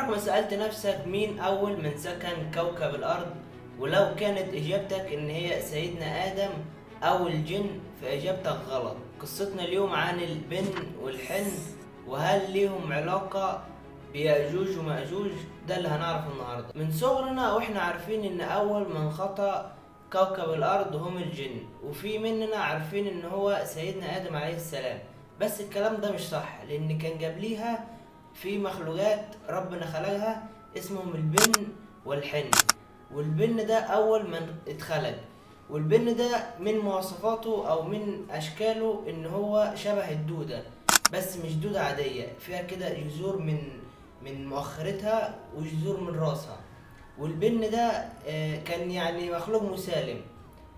عمرك ما سألت نفسك مين أول من سكن كوكب الأرض؟ ولو كانت إجابتك إن هي سيدنا آدم أو الجن فإجابتك غلط. قصتنا اليوم عن البن والحن، وهل ليهم علاقة بيأجوج ومأجوج؟ ده اللي هنعرفه النهاردة. من صغرنا وإحنا عارفين إن أول من خطأ كوكب الأرض هم الجن، وفي مننا عارفين إن هو سيدنا آدم عليه السلام. بس الكلام ده مش صح، لأن كان قبليها في مخلوقات ربنا خلقها اسمهم البن والحن. والبن ده أول من اتخلق، والبن ده من مواصفاته أو من أشكاله إن هو شبه الدودة، بس مش دودة عادية، فيها كده جذور من مؤخرتها وجذور من راسها. والبن ده كان يعني مخلوق مسالم،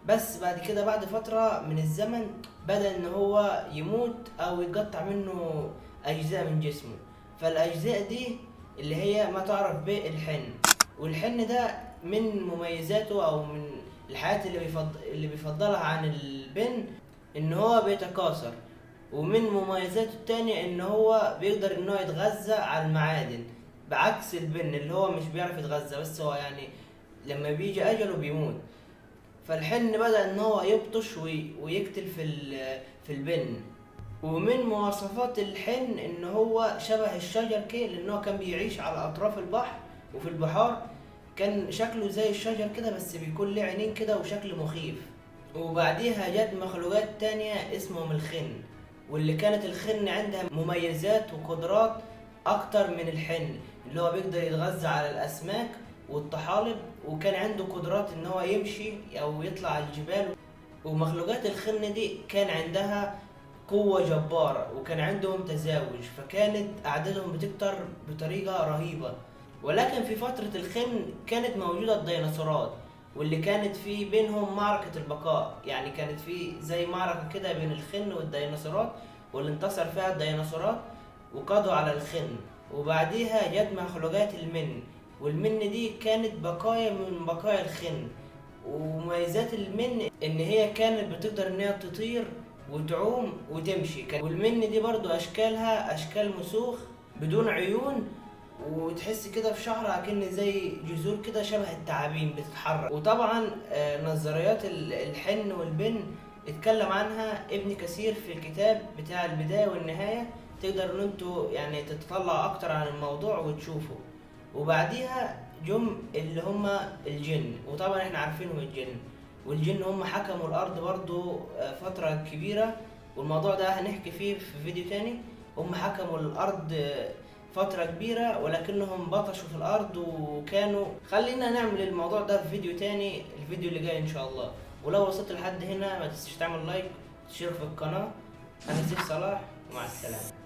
بس بعد كده بعد فترة من الزمن بدأ إن هو يموت أو يتقطع منه أجزاء من جسمه. فالأجزاء دي اللي هي ما تعرف بالحن. والحن ده من مميزاته أو من الحاجات اللي بيفضلها عن البن إن هو بيتكاثر، ومن مميزاته التانية إن هو بيقدر إن هو يتغذى على المعادن، بعكس البن اللي هو مش بيعرف يتغذى، بس هو يعني لما بيجي أجله بيموت. فالحن بدأ إن هو يبطش ويقتل في البن. ومن مواصفات الحن إن هو شبه الشجر كده، لأن هو كان بيعيش على أطراف البحر وفي البحار، كان شكله زي الشجر كده بس بيكون له عينين كده وشكل مخيف. وبعديها جت مخلوقات تانية اسمهم الخن، واللي كانت الخن عندها مميزات وقدرات أكتر من الحن، اللي هو بيقدر يتغذى على الأسماك والطحالب، وكان عنده قدرات إن هو يمشي أو يطلع على الجبال. ومخلوقات الخن دي كان عندها قوة جبارة، وكان عندهم تزاوج، فكانت أعدادهم بتكتر بطريقة رهيبة. ولكن في فترة الخن كانت موجودة الديناصورات، واللي كانت في بينهم معركة البقاء، يعني كانت في زي معركة كده بين الخن والديناصورات، واللي انتصر فيها الديناصورات وقضوا على الخن. وبعديها جت مخلوقات المن، والمن دي كانت بقايا من بقايا الخن. ومميزات المن ان هي كانت بتقدر ان هي تطير وتعوم وتمشي. والمن دي برضو اشكالها اشكال مسوخ بدون عيون، وتحس كده في شعرها كأن زي جذور كده شبه التعابين بتتحرك. وطبعا نظريات الحن والبن اتكلم عنها ابن كثير في الكتاب بتاع البداية والنهاية، تقدر ان انتوا يعني تتطلعوا اكتر عن الموضوع وتشوفوا. وبعديها جم اللي هم الجن، وطبعا احنا عارفينهم الجن. والجن هم حكموا الارض برضو فترة كبيرة، والموضوع ده هنحكي فيه في فيديو تاني. هم حكموا الارض فترة كبيرة، ولكنهم بطشوا في الارض وكانوا. خلينا نعمل الموضوع ده في فيديو تاني، الفيديو اللي جاي ان شاء الله. ولو وصلت لحد هنا ما تنساش تعمل لايك وتشترك في القناة. انا سيف صلاح، ومع السلامة.